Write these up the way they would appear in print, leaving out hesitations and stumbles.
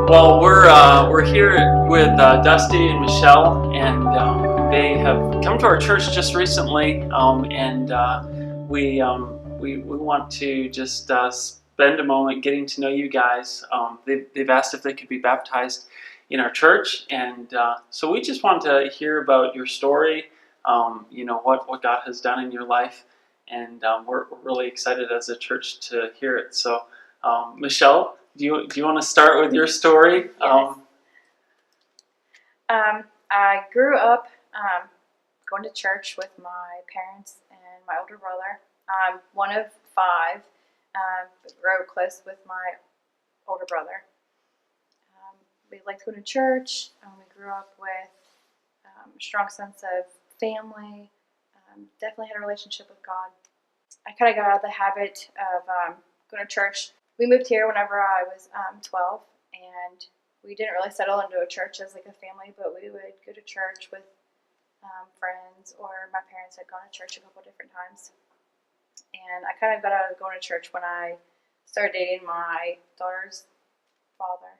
Well, we're here with Dusty and Michelle, and they have come to our church just recently, and we want to just spend a moment getting to know you guys. They've asked if they could be baptized in our church, and so we just want to hear about your story. What God has done in your life, and we're really excited as a church to hear it. So, Michelle, do you want to start with your story? Yes. I grew up going to church with my parents and my older brother. I'm one of five, but grew close with my older brother. We liked going to church. We grew up with a strong sense of family. Definitely had a relationship with God. I kind of got out of the habit of going to church. We moved here whenever I was 12, and we didn't really settle into a church as like a family, but we would go to church with friends, or my parents had gone to church a couple different times. And I kind of got out of going to church when I started dating my daughter's father.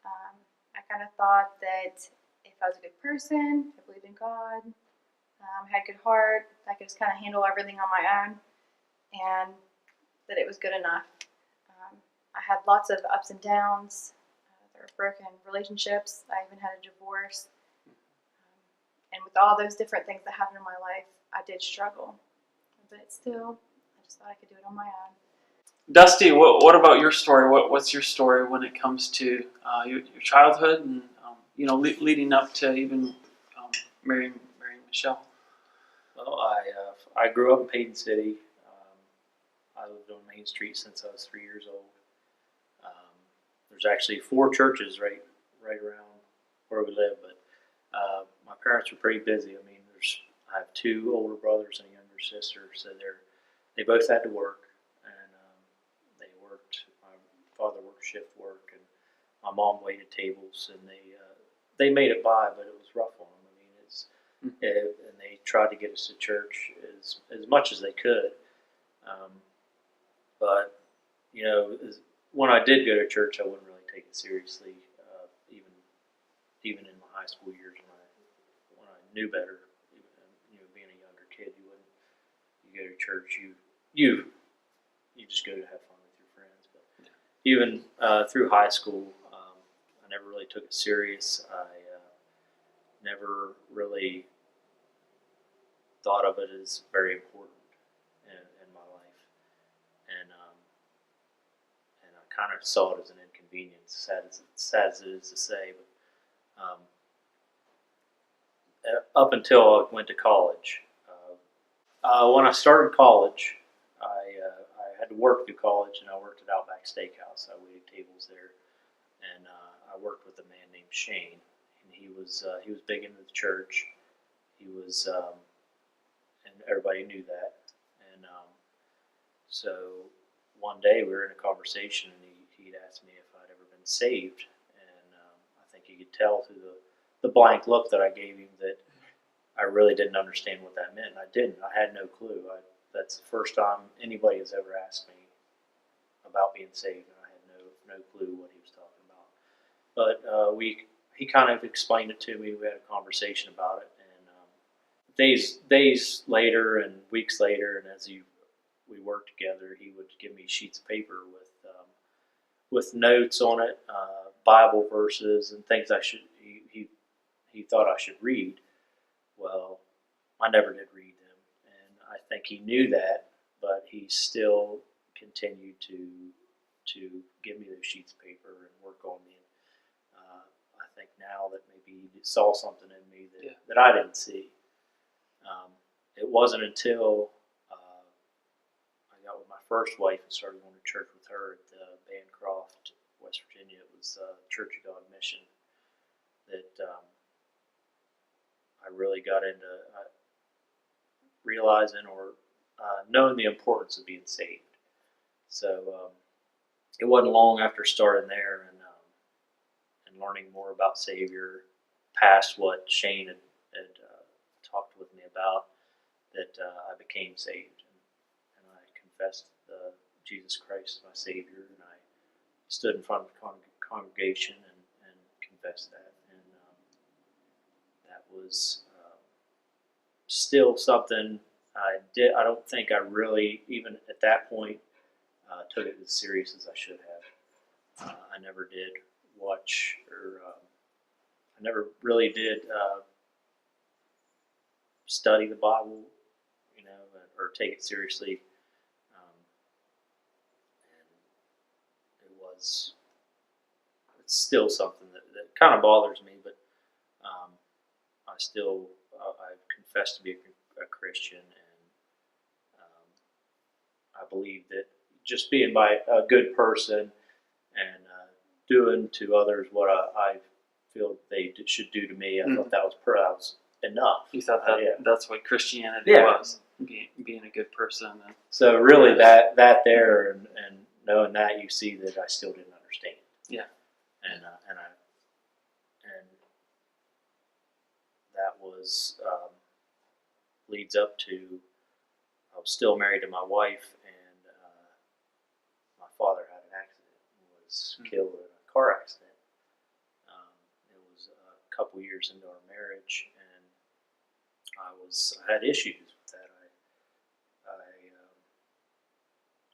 I kind of thought that if I was a good person, I believed in God, had a good heart, I could just kind of handle everything on my own, and that it was good enough. I had lots of ups and downs. There were broken relationships. I even had a divorce. And with all those different things that happened in my life, I did struggle. But still, I just thought I could do it on my own. Dusty, what about your story? What's your story when it comes to your childhood and leading up to even marrying Michelle? Well, I grew up in Payton City. I lived on Main Street since I was 3 years old. There's actually 4 churches right around where we live, but my parents were pretty busy. I mean, I have 2 older brothers and a younger sister, so they both had to work, and they worked. My father worked shift work, and my mom waited tables, and they made it by, but it was rough on them. I mean, and they tried to get us to church as much as they could. But when I did go to church, I wouldn't really take it seriously. Even in my high school years, when I knew better, being a younger kid, you go to church, you just go to have fun with your friends. But even through high school, I never really took it serious. I never really thought of it as very important in my life, and I kind of saw it as an inconvenience, sad as it is to say. But up until I went to college, when I started college, I had to work through college, and I worked at Outback Steakhouse. I waited tables there, and I worked with a man named Shane, and he was big into the church. He was, and everybody knew that, and so one day we were in a conversation, and he'd asked me if I'd ever been saved, and I think he could tell through the blank look that I gave him that I really didn't understand what that meant. I didn't. I had no clue. That's the first time anybody has ever asked me about being saved, and I had no clue what he was talking about. But he kind of explained it to me. We had a conversation about it, and days later and weeks later, and as we worked together, he would give me sheets of paper with notes on it, Bible verses and things he thought I should read. Well, I never did read them, and I think he knew that, but he still continued to give me those sheets of paper and work on me. I think now that maybe he saw something in me that I didn't see. It wasn't until I got with my first wife and started going to church with her at Bancroft, West Virginia. It was Church of God Mission that I really got into realizing or knowing the importance of being saved. So it wasn't long after starting there and learning more about Savior, past what Shane had talked with me about, that I became saved, and I confessed Jesus Christ as my Savior, and I stood in front of the congregation and confessed that. And that was still something I did. I don't think I really, even at that point, took it as serious as I should have. I never did watch, or I never really did study the Bible, or take it seriously. And it's still something that kind of bothers me, but I've confessed to be a Christian, and I believe that just being by a good person and doing to others what I feel they should do to me, I thought that was enough. You thought that's what Christianity Yeah. was, being a good person. And So really that there and knowing that, you see that I still didn't understand. Yeah. And that was leads up to I was still married to my wife, and my father had an accident and was killed in a car accident. It was a couple years into our marriage, and I had issues with that.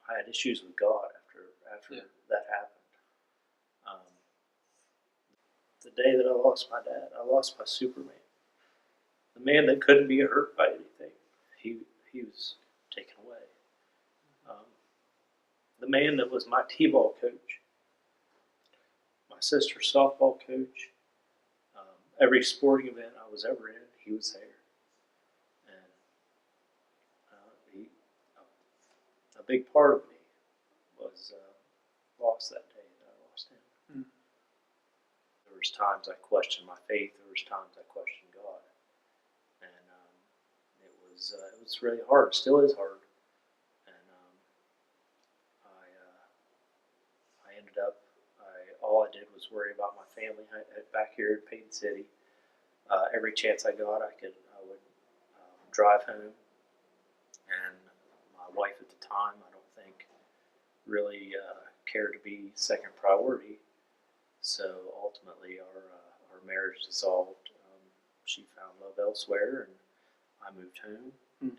I had issues with God after that happened. The day that I lost my dad, I lost my Superman. The man that couldn't be hurt by anything, he was taken away. The man that was my t-ball coach, my sister's softball coach, every sporting event I was ever in, he was there. And a big part of me was lost that day that I lost him. There was times I questioned my faith. There was times I questioned God, and it was really hard. It still is hard. And I ended up. All I did was worry about my family back here in Payne City. Every chance I got, I would drive home. And my wife at the time, I don't think, really cared to be second priority. So ultimately, our marriage dissolved. She found love elsewhere, and I moved home. And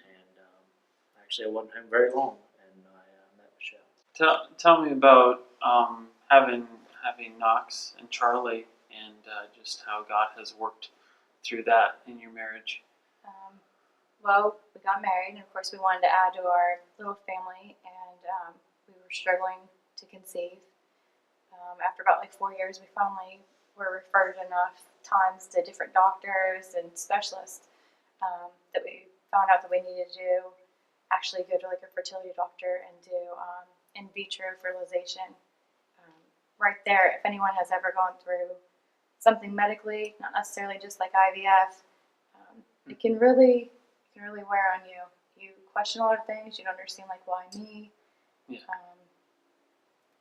actually, I wasn't home very long, and I met Michelle. Tell me about having Knox and Charlie, and just how God has worked through that in your marriage. Well, we got married, and of course we wanted to add to our little family, and we were struggling to conceive. After about 4 years, we finally were referred enough times to different doctors and specialists that we found out that we needed to actually go to a fertility doctor and do in vitro fertilization. Right there, if anyone has ever gone through something medically, not necessarily just like IVF, it can really wear on you. You question a lot of things. You don't understand, why me? Yeah.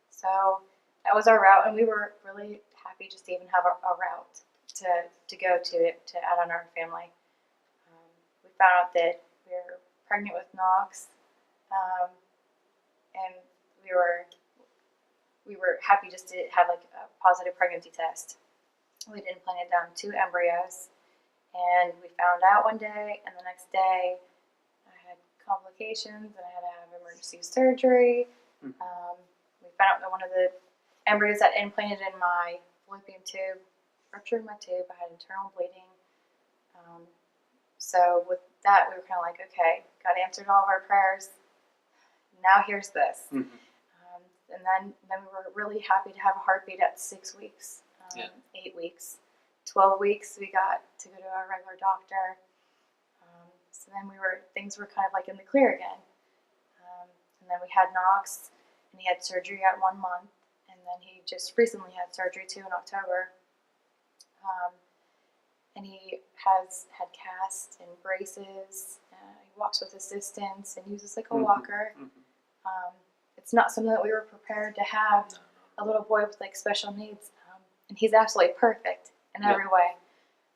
So that was our route, and we were really happy just to even have a route to go to add on our family. We found out that we were pregnant with Knox, and we were happy just to have a positive pregnancy test. We had implanted down 2 embryos, and we found out one day, and the next day I had complications, and I had to have emergency surgery. We found out that one of the embryos that implanted in my fallopian tube ruptured my tube. I had internal bleeding. So with that, we were kind of okay, God answered all of our prayers. Now here's this. And then we were really happy to have a heartbeat at 6 weeks, 8 weeks, 12 weeks. We got to go to our regular doctor. So then things were kind of in the clear again. And then we had Knox, and he had surgery at 1 month, and then he just recently had surgery too in October. And he has had casts and braces. He walks with assistance and uses a walker. It's not something that we were prepared to have, a little boy with special needs, and he's absolutely perfect in every way.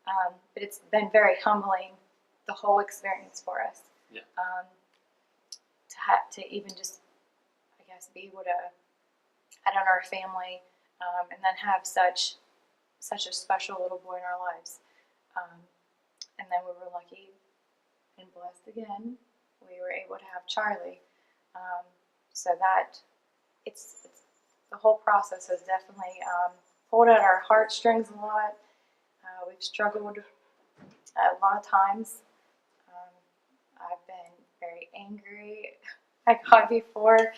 But it's been very humbling, the whole experience for us. Yeah. To even just, I guess, be able to add on our family and then have such a special little boy in our lives. And then we were lucky and blessed again. We were able to have Charlie. So that it's the whole process has definitely pulled at our heartstrings a lot. We've struggled a lot of times. I've been very angry at God before.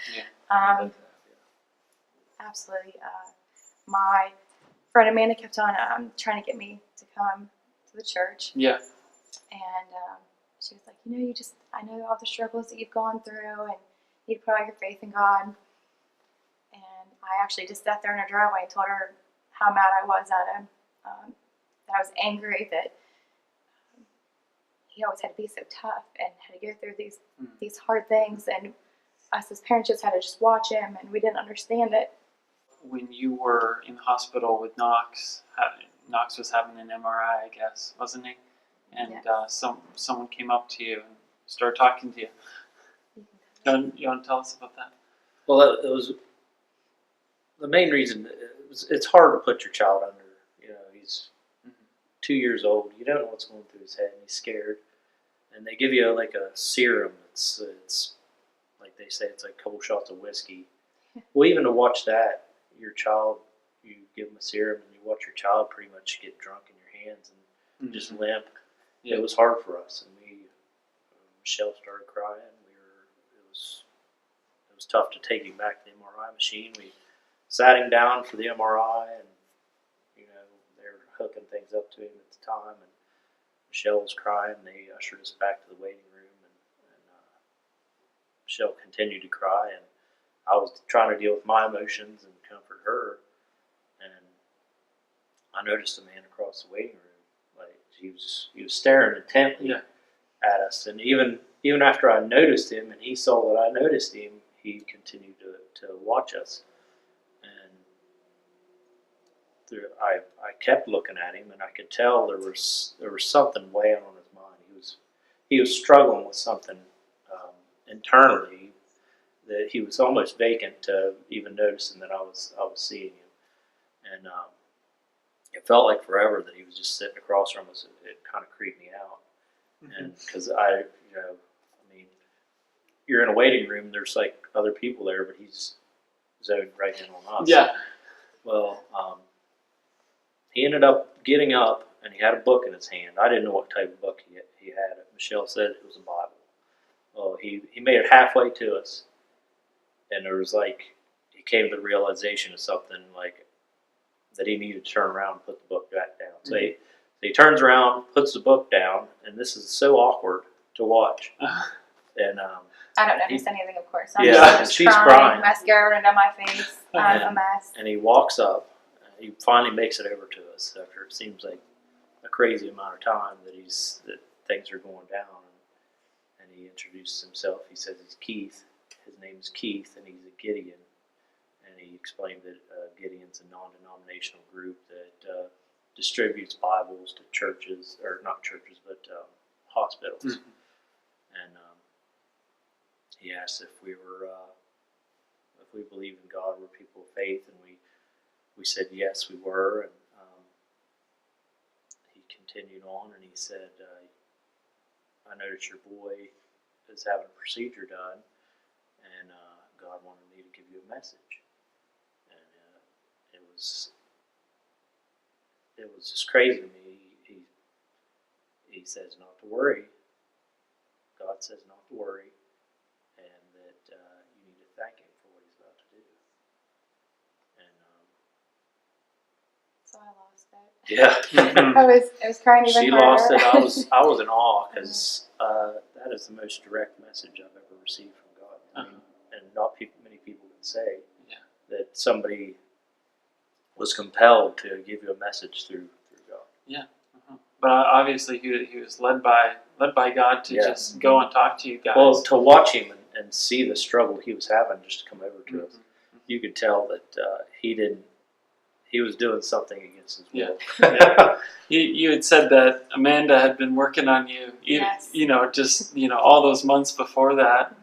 Absolutely. My friend Amanda kept on trying to get me to come to the church. Yeah. And she was like, I know all the struggles that you've gone through, and you put all your faith in God. And I actually just sat there in her driveway and told her how mad I was at him. That I was angry that he always had to be so tough and had to go through these hard things, and us as parents just had to just watch him, and we didn't understand it. When you were in the hospital with Knox, Knox was having an MRI, I guess, wasn't he? And someone came up to you and started talking to you. You want to tell us about that? Well, it was the main reason. It's hard to put your child under. He's 2 years old. You don't know what's going through his head, and he's scared. And they give you like a serum. It's like they say, it's like a couple shots of whiskey. Well, even to watch that, your child, you give them a serum, and you watch your child pretty much get drunk in your hands and just limp. Yeah. It was hard for us, and Michelle started crying. It was tough to take him back to the MRI machine. We sat him down for the MRI, and they were hooking things up to him at the time, and Michelle was crying. They ushered us back to the waiting room, and Michelle continued to cry, and I was trying to deal with my emotions and comfort her, and I noticed a man across the waiting room. Like he was staring intently at us, and even after I noticed him and he saw that I noticed him, he continued to watch us. And I kept looking at him, and I could tell there was something weighing on his mind. He was struggling with something internally that he was almost vacant to even noticing that I was seeing him, and it felt like forever that he was just sitting across from us. It kind of creeped me out, and because you're in a waiting room, there's like other people there, but he's zoned right in on us. Yeah. Well, he ended up getting up, and he had a book in his hand. I didn't know what type of book he had. Michelle said it was a Bible. Well, he made it halfway to us, and there was he came to the realization of something that he needed to turn around and put the book back down. So he turns around, puts the book down, and this is so awkward to watch. And I don't notice anything, of course. I'm just she's crying. Mascara running down my face. I'm a mess. And he walks up. He finally makes it over to us after it seems like a crazy amount of time that things are going down. And he introduces himself. He says he's Keith. His name's Keith, and he's a Gideon. And he explained that Gideon's a non-denominational group that distributes Bibles to churches, or not churches, but hospitals. And he asked if we believed in God, were people of faith, and we said yes, we were. And he continued on, and he said, I noticed your boy is having a procedure done, and God wanted me to give you a message. And it was just crazy to me. He says not to worry. God says not to worry, and that you need to thank him for what he's about to do. And so I lost it. Yeah. I was crying even She harder. lost it. I was in awe, because that is the most direct message I've ever received from God. And not many people can say that somebody was compelled to give you a message through God. Yeah. But obviously he was led by God to just go and talk to you guys. Well, to watch him and see the struggle he was having just to come over to us, you could tell that he was doing something against his will. Yeah. You had said that Amanda had been working on you, all those months before that.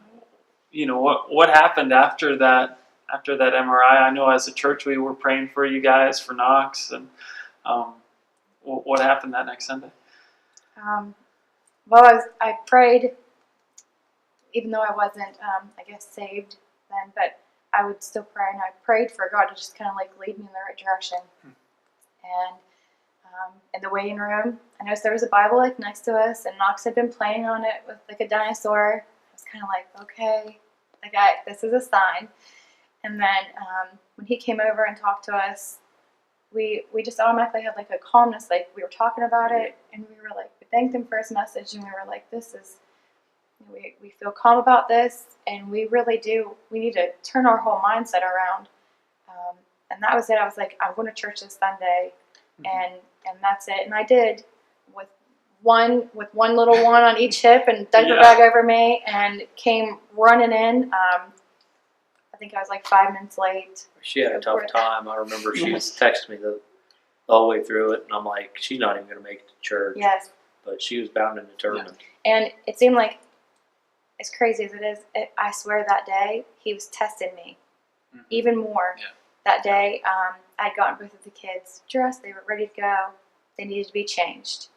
What happened after that after that MRI. I know as a church we were praying for you guys for Knox, and what happened that next Sunday? Well, I prayed, even though I wasn't, I guess, saved then, but I would still pray, and I prayed for God to just kind of like lead me in the right direction. And in the waiting room, I noticed there was a Bible like next to us, and Knox had been playing on it with like a dinosaur. I was kind of like, okay, this is a sign. And then when he came over and talked to us, we just automatically had like a calmness, like we were talking about it, and we were like, we thanked him for his message, and we were like, we feel calm about this, and we really do. We need to turn our whole mindset around. And that was it. I was like, I'm going to church this Sunday, and that's it. And I did, with one little one on each hip and diaper bag over me, and came running in. I think I was like 5 minutes late. She had a tough time. I remember she was texting me the whole way through it, and I'm like, she's not even going to make it to church. Yes. But she was bound and determined. And it seemed like, as crazy as it is, I swear that day, he was testing me even more. Yeah. That day, I'd gotten both of the kids dressed. They were ready to go. They needed to be changed.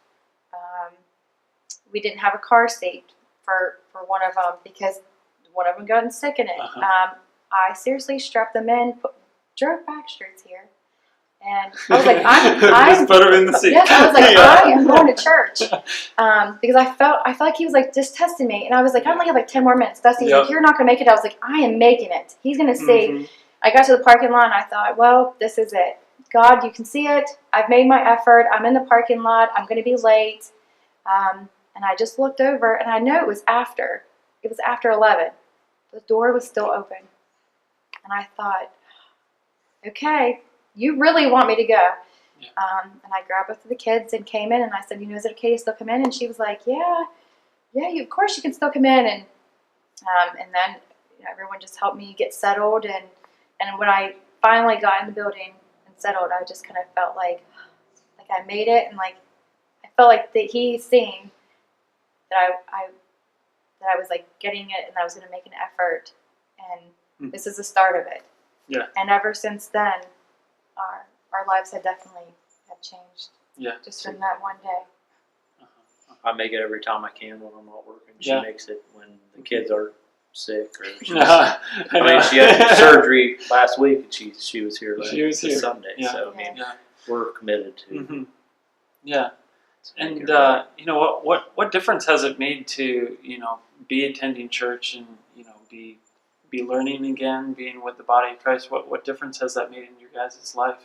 We didn't have a car seat for one of them because one of them got sick in it. I seriously strapped them in, drove back streets here, and I was like, Just put her in the seat. Yes, I was like, I am going to church, because I felt like he was like just testing me, and I was like, I only have like 10 more minutes. Dusty's like, you're not going to make it. I was like, I am making it. He's going to see. I got to the parking lot, and I thought, well, this is it. God, you can see it. I've made my effort. I'm in the parking lot. I'm going to be late. And I just looked over, and I know it was after 11. The door was still open. And I thought, okay, you really want me to go. Yeah. And I grabbed both of the kids and came in, and I said, is it okay to still come in? And she was like, yeah, of course you can still come in. And then everyone just helped me get settled. And when I finally got in the building and settled, I just kind of felt like I made it, and like I felt like that he seen that I was like getting it, and I was going to make an effort, and this is the start of it. Yeah. And ever since then, our lives have definitely changed. Yeah. Just from that one day. I make it every time I can when I'm not working. She Yeah. makes it when the kids are sick or. I mean, she had surgery last week, and she was here this Sunday. Yeah. So I mean, we're committed to. Yeah. And what difference has it made to be attending church and be learning again, being with the body of Christ? What difference has that made in your guys' life?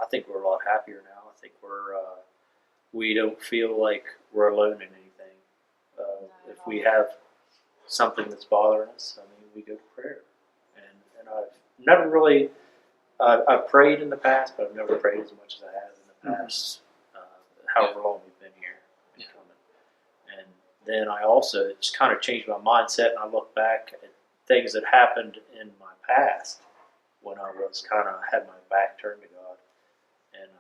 I think we're a lot happier now. I think we don't feel like we're alone in anything. If we have something that's bothering us, I mean, we go to prayer. And I've never really, I've prayed in the past, but I've never prayed as much as I have in the past, however long we've been here. And then I also, it's kind of changed my mindset, and I look back at things that happened in my past when I was kind of had my back turned to God, and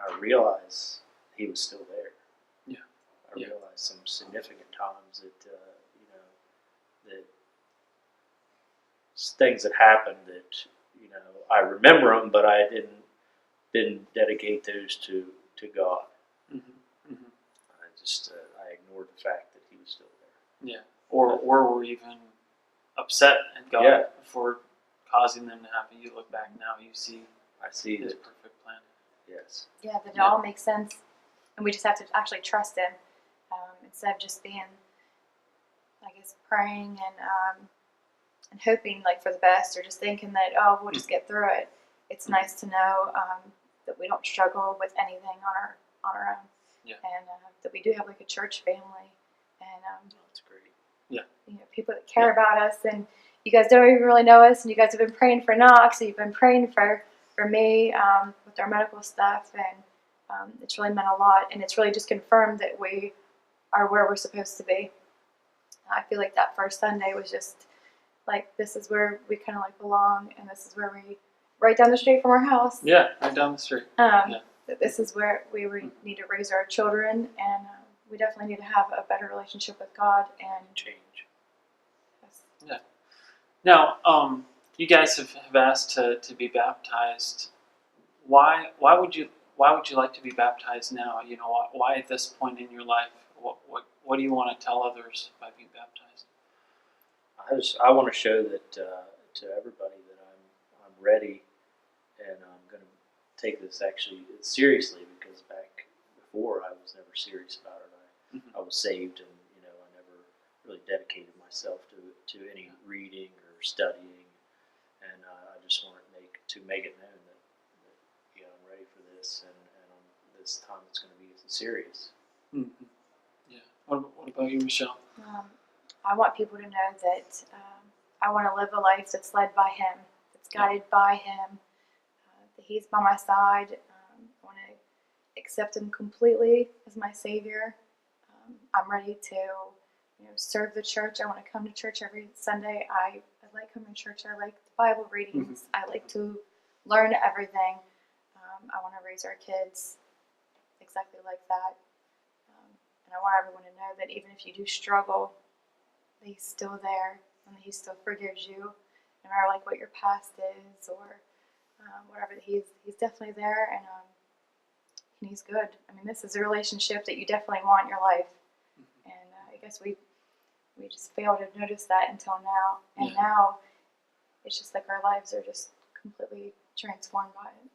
I realized He was still there. Yeah. I realized some significant times that that things that happened that I remember them, but I didn't dedicate those to God. I ignored the fact that He was still there. Yeah. Or were even upset at God for causing them to happen. You look back now, I see His perfect plan. Yes. Yeah, that it all makes sense, and we just have to actually trust Him instead of just being, I guess, praying and hoping like for the best, or just thinking that we'll just get through it. It's nice to know that we don't struggle with anything on our own. Yeah. And that we do have like a church family, and That's great. Yeah. People that care about us, and you guys don't even really know us, and you guys have been praying for Knox, and you've been praying for me with our medical stuff, and it's really meant a lot, and it's really just confirmed that we are where we're supposed to be. I feel like that first Sunday was just like, this is where we kind of like belong, and this is where we, right down the street from our house. Yeah, right down the street. That this is where we need to raise our children, and we definitely need to have a better relationship with God and change. Yeah. Now, you guys have asked to be baptized. Why would you like to be baptized now? You know, why at this point in your life? What do you want to tell others by being baptized? I want to show that to everybody that I'm ready, and I'm going to take this actually seriously, because back before I was never serious about it. I was saved, and I never really dedicated myself to any reading or studying, and I just want to make it known that I'm ready for this, and this time it's going to be serious. Mm-hmm. Yeah. What about you, Michelle? I want people to know that I want to live a life that's led by Him, that's guided by Him, that He's by my side. I want to accept Him completely as my Savior. I'm ready to serve the church. I want to come to church every Sunday. I like coming to church. I like the Bible readings. I like to learn everything. I want to raise our kids exactly like that. And I want everyone to know that even if you do struggle, that He's still there, and that He still forgives you, no matter like what your past is or whatever. He's definitely there, and He's good. I mean, this is a relationship that you definitely want in your life, and I guess we just failed to notice that until now, and now it's just like our lives are just completely transformed by it.